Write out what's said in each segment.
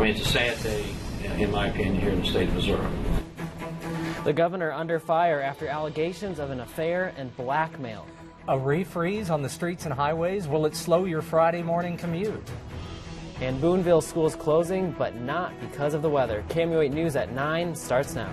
mean, it's a sad day, in my opinion, here in the state of Missouri. The governor under fire after allegations of an affair and blackmail. A refreeze on the streets and highways, will it slow your Friday morning commute? And Boonville schools closing, but not because of the weather. KOMU 8 News at 9 starts now.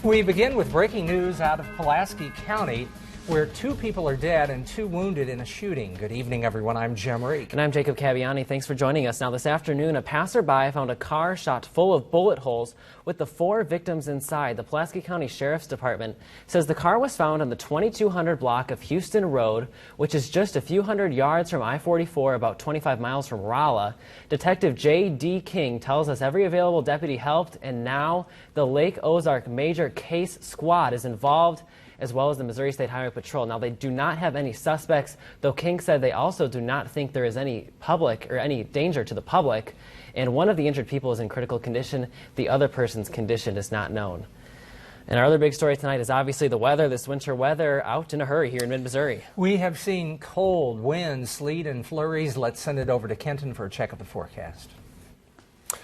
We begin with breaking news out of Pulaski County, where 2 people are dead and 2 wounded in a shooting. Good evening, everyone. I'm Jim Reek. And I'm Jacob Caviani. Thanks for joining us. Now, this afternoon, a passerby found a car shot full of bullet holes with the 4 victims inside. The Pulaski County Sheriff's Department says the car was found on the 2200 block of Houston Road, which is just a few hundred yards from I-44, about 25 miles from Rolla. Detective J.D. King tells us every available deputy helped, and now the Lake Ozark Major Case Squad is involved, as well as the Missouri State Highway Patrol. Now, they do not have any suspects, though King said they also do not think there is any danger to the public. And one of the injured people is in critical condition. The other person's condition is not known. And our other big story tonight is obviously the weather, this winter weather out in a hurry here in mid-Missouri. We have seen cold winds, sleet, and flurries. Let's send it over to Kenton for a check of the forecast.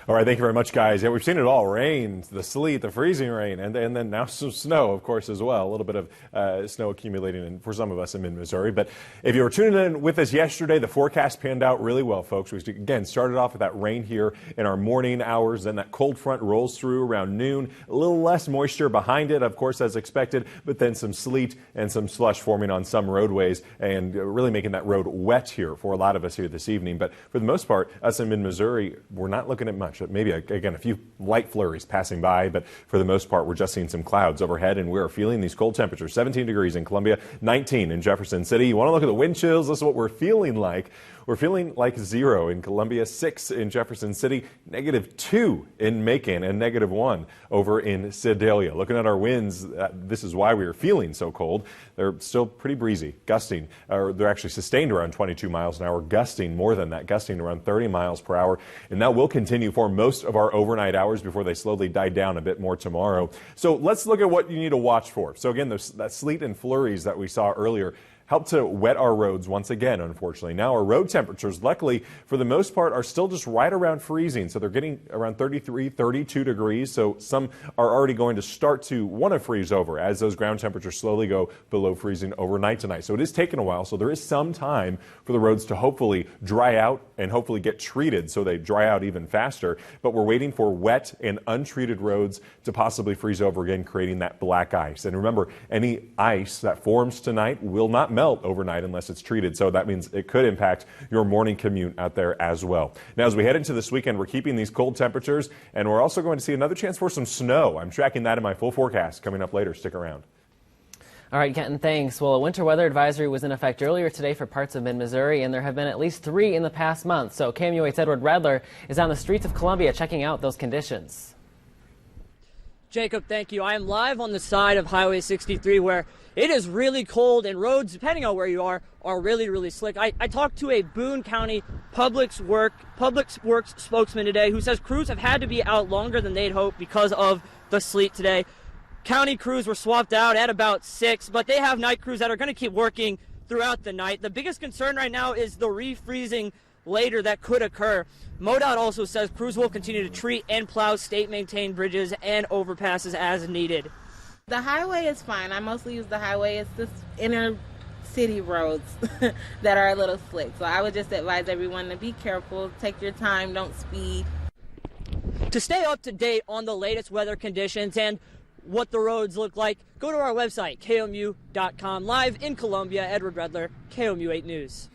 All right, thank you very much, guys. Yeah, we've seen it all. Rain, the sleet, the freezing rain, and then now some snow, of course, as well. A little bit of snow accumulating for some of us in mid-Missouri. But if you were tuning in with us yesterday, the forecast panned out really well, folks. We, again, started off with that rain here in our morning hours. Then that cold front rolls through around noon. A little less moisture behind it, of course, as expected, but then some sleet and some slush forming on some roadways and really making that road wet here for a lot of us here this evening. But for the most part, us in mid-Missouri, we're not looking at much. Maybe, again, a few light flurries passing by, but for the most part, we're just seeing some clouds overhead, and we're feeling these cold temperatures. 17 degrees in Columbia, 19 in Jefferson City. You want to look at the wind chills? This is what we're feeling like. We're feeling like 0 in Columbia, 6 in Jefferson City, -2 in Macon, and -1 over in Sedalia. Looking at our winds, this is why we are feeling so cold. They're still pretty breezy, gusting. They're actually sustained around 22 miles an hour, gusting more than that, gusting around 30 miles per hour. And that will continue for most of our overnight hours before they slowly die down a bit more tomorrow. So let's look at what you need to watch for. So again, that sleet and flurries that we saw earlier help to wet our roads once again, unfortunately. Now our road temperatures, luckily, for the most part, are still just right around freezing. So they're getting around 33, 32 degrees. So some are already going to start to want to freeze over as those ground temperatures slowly go below freezing overnight tonight. So it is taking a while. So there is some time for the roads to hopefully dry out and hopefully get treated so they dry out even faster. But we're waiting for wet and untreated roads to possibly freeze over again, creating that black ice. And remember, any ice that forms tonight will not melt overnight unless it's treated. So that means it could impact your morning commute out there as well. Now, as we head into this weekend, we're keeping these cold temperatures, and we're also going to see another chance for some snow. I'm tracking that in my full forecast coming up later. Stick around. All right, Kenton, thanks. Well, a winter weather advisory was in effect earlier today for parts of mid-Missouri, and there have been at least 3 in the past month. So KOMU 8's Edward Redler is on the streets of Columbia checking out those conditions. Jacob, thank you. I am live on the side of Highway 63 where it is really cold and roads, depending on where you are really, really slick. I talked to a Boone County Public Works spokesman today who says crews have had to be out longer than they'd hoped because of the sleet today. County crews were swapped out at about 6, but they have night crews that are going to keep working throughout the night. The biggest concern right now is the refreezing later that could occur. MoDOT also says crews will continue to treat and plow state-maintained bridges and overpasses as needed. The highway is fine. I mostly use the highway. It's just inner city roads that are a little slick. So I would just advise everyone to be careful, take your time, don't speed. To stay up to date on the latest weather conditions and what the roads look like, go to our website, KOMU.com. Live in Columbia, Edward Redler, KOMU 8 News.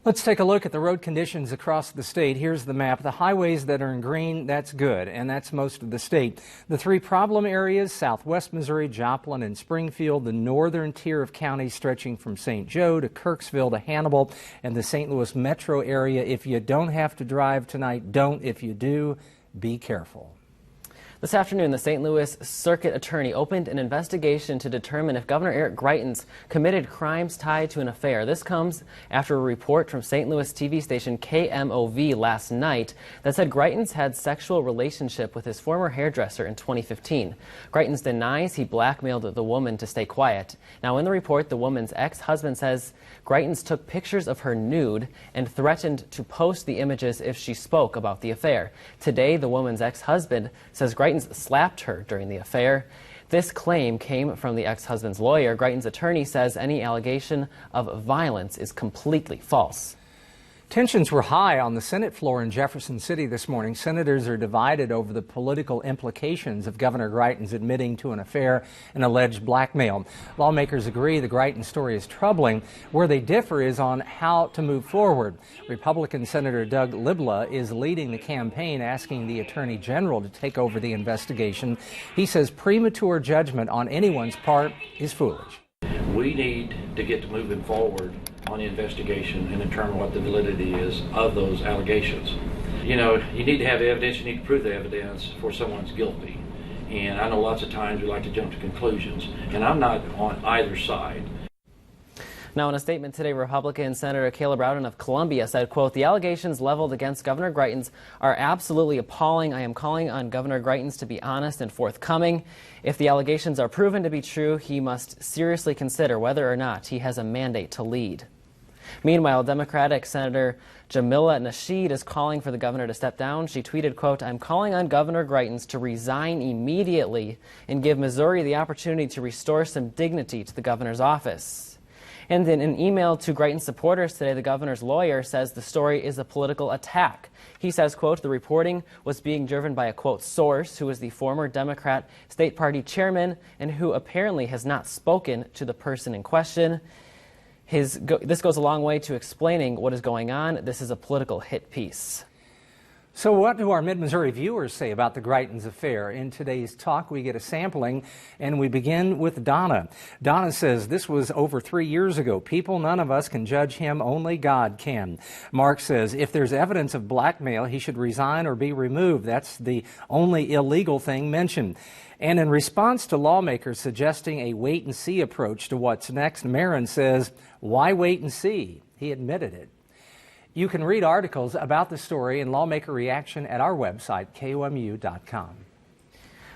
Let's take a look at the road conditions across the state. Here's the map. The highways that are in green, that's good, and that's most of the state. The 3 problem areas, southwest Missouri, Joplin, and Springfield, the northern tier of counties stretching from St. Joe to Kirksville to Hannibal, and the St. Louis metro area. If you don't have to drive tonight, don't. If you do, be careful. This afternoon, the St. Louis Circuit Attorney opened an investigation to determine if Governor Eric Greitens committed crimes tied to an affair. This comes after a report from St. Louis TV station KMOV last night that said Greitens had sexual relationship with his former hairdresser in 2015. Greitens denies he blackmailed the woman to stay quiet. Now, in the report, the woman's ex-husband says Greitens took pictures of her nude and threatened to post the images if she spoke about the affair. Today, the woman's ex-husband says Greitens slapped her during the affair. This claim came from the ex-husband's lawyer. Greitens' attorney says any allegation of violence is completely false. Tensions were high on the Senate floor in Jefferson City this morning. Senators are divided over the political implications of Governor Greitens admitting to an affair and alleged blackmail. Lawmakers agree the Greitens story is troubling. Where they differ is on how to move forward. Republican Senator Doug Libla is leading the campaign, asking the Attorney General to take over the investigation. He says premature judgment on anyone's part is foolish. We need to get to moving forward on the investigation and determine what the validity is of those allegations. You know, you need to have evidence, you need to prove the evidence for someone's guilty. And I know lots of times we like to jump to conclusions, and I'm not on either side. Now, in a statement today, Republican Senator Caleb Rowden of Columbia said, quote, "The allegations leveled against Governor Greitens are absolutely appalling. I am calling on Governor Greitens to be honest and forthcoming. If the allegations are proven to be true, he must seriously consider whether or not he has a mandate to lead." Meanwhile, Democratic Senator Jamila Nasheed is calling for the governor to step down. She tweeted, quote, "I'm calling on Governor Greitens to resign immediately and give Missouri the opportunity to restore some dignity to the governor's office." And in an email to Greitens supporters today, the governor's lawyer says the story is a political attack. He says, quote, "The reporting was being driven by a, quote, source who is the former Democrat state party chairman and who apparently has not spoken to the person in question. This goes a long way to explaining what is going on. This is a political hit piece." So what do our Mid-Missouri viewers say about the Greitens affair? In today's talk, we get a sampling, and we begin with Donna. Donna says, "This was over 3 years ago. People, none of us can judge him. Only God can." Mark says, "If there's evidence of blackmail, he should resign or be removed. That's the only illegal thing mentioned." And in response to lawmakers suggesting a wait-and-see approach to what's next, Marin says, "Why wait and see? He admitted it." You can read articles about the story and lawmaker reaction at our website, KOMU.com.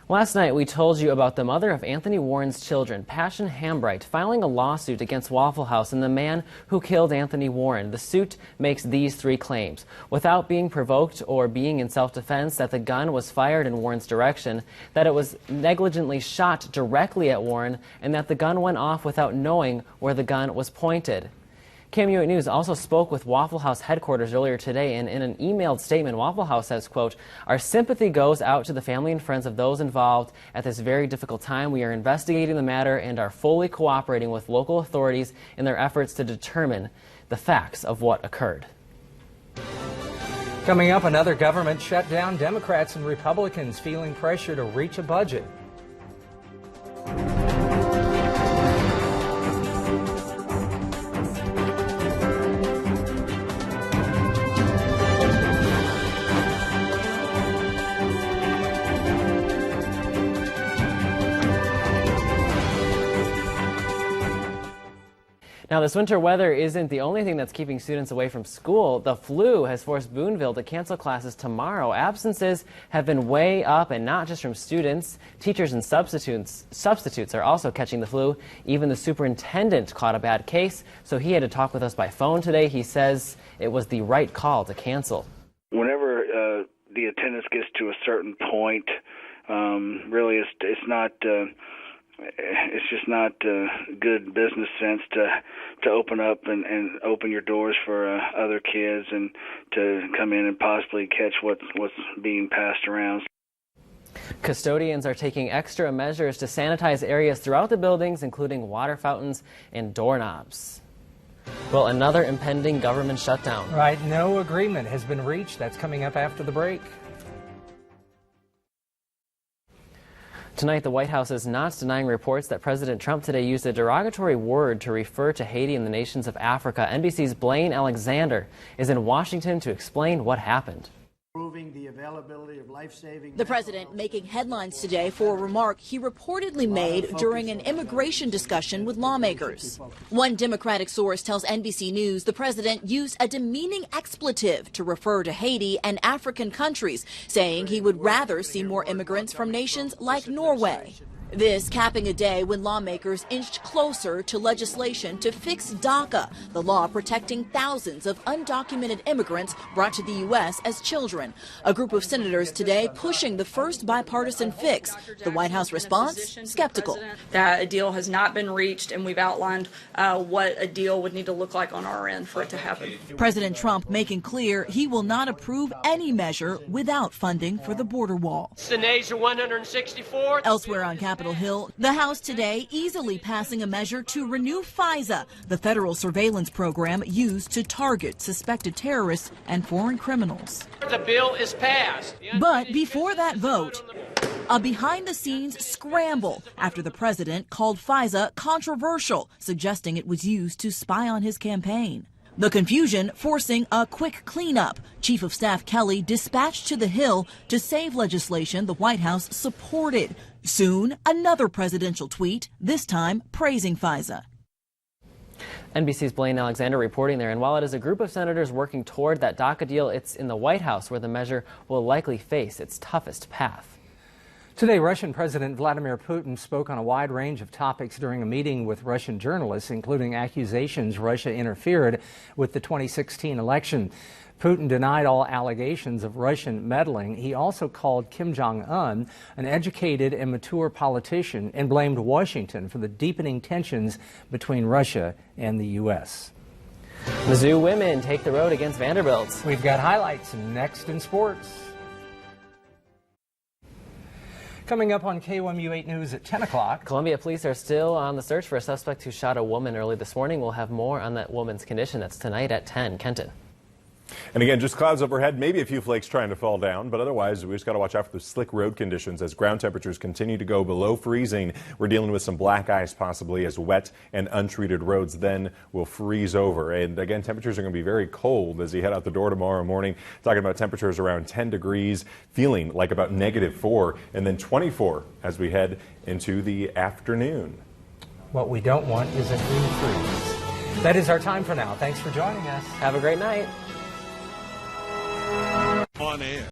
Last night, we told you about the mother of Anthony Warren's children, Passion Hambright, filing a lawsuit against Waffle House and the man who killed Anthony Warren. The suit makes these 3 claims: without being provoked or being in self-defense, that the gun was fired in Warren's direction, that it was negligently shot directly at Warren, and that the gun went off without knowing where the gun was pointed. KOMU News also spoke with Waffle House headquarters earlier today, and in an emailed statement, Waffle House says, quote, "Our sympathy goes out to the family and friends of those involved at this very difficult time. We are investigating the matter and are fully cooperating with local authorities in their efforts to determine the facts of what occurred." Coming up, another government shutdown. Democrats and Republicans feeling pressure to reach a budget. Now, this winter weather isn't the only thing that's keeping students away from school. The flu has forced Boonville to cancel classes tomorrow. Absences have been way up, and not just from students. Teachers and substitutes are also catching the flu. Even the superintendent caught a bad case, so he had to talk with us by phone today. He says it was the right call to cancel. Whenever the attendance gets to a certain point, really it's not... it's just not good business sense to open up and open your doors for other kids and to come in and possibly catch what's being passed around. Custodians are taking extra measures to sanitize areas throughout the buildings, including water fountains and doorknobs. Well, another impending government shutdown. Right, no agreement has been reached. That's coming up after the break. Tonight, the White House is not denying reports that President Trump today used a derogatory word to refer to Haiti and the nations of Africa. NBC's Blaine Alexander is in Washington to explain what happened. improving the availability of life-saving. The president making headlines today for a remark he reportedly made during an immigration discussion with lawmakers. One Democratic source tells NBC News the president used a demeaning expletive to refer to Haiti and African countries, saying he would rather see more immigrants from nations like Norway. This capping a day when lawmakers inched closer to legislation to fix DACA, the law protecting thousands of undocumented immigrants brought to the U.S. as children. A group of senators today pushing the first bipartisan fix. The White House response, skeptical. That a deal has not been reached, and we've outlined what a deal would need to look like on our end for it to happen. President Trump making clear he will not approve any measure without funding for the border wall. The nays are 164. Elsewhere on Capitol Hill, the House today easily passing a measure to renew FISA, the federal surveillance program used to target suspected terrorists and foreign criminals. The bill is passed. But before that vote, a behind-the-scenes scramble after the president called FISA controversial, suggesting it was used to spy on his campaign. The confusion forcing a quick cleanup. Chief of Staff Kelly dispatched to the Hill to save legislation the White House supported. Soon, another presidential tweet, this time praising FISA. NBC's Blaine Alexander reporting there. And while it is a group of senators working toward that DACA deal, it's in the White House where the measure will likely face its toughest path. Today, Russian President Vladimir Putin spoke on a wide range of topics during a meeting with Russian journalists, including accusations Russia interfered with the 2016 election. Putin denied all allegations of Russian meddling. He also called Kim Jong-un an educated and mature politician and blamed Washington for the deepening tensions between Russia and the U.S. Mizzou women take the road against Vanderbilt. We've got highlights next in sports. Coming up on KOMU 8 News at 10 o'clock. Columbia police are still on the search for a suspect who shot a woman early this morning. We'll have more on that woman's condition. That's tonight at 10. Kenton. And again, just clouds overhead, maybe a few flakes trying to fall down, but otherwise we just got to watch out for the slick road conditions as ground temperatures continue to go below freezing. We're dealing with some black ice possibly as wet and untreated roads then will freeze over. And again, temperatures are going to be very cold as you head out the door tomorrow morning. Talking about temperatures around 10 degrees, feeling like about -4, and then 24 as we head into the afternoon. What we don't want is a green freeze. That is our time for now. Thanks for joining us. Have a great night. On air.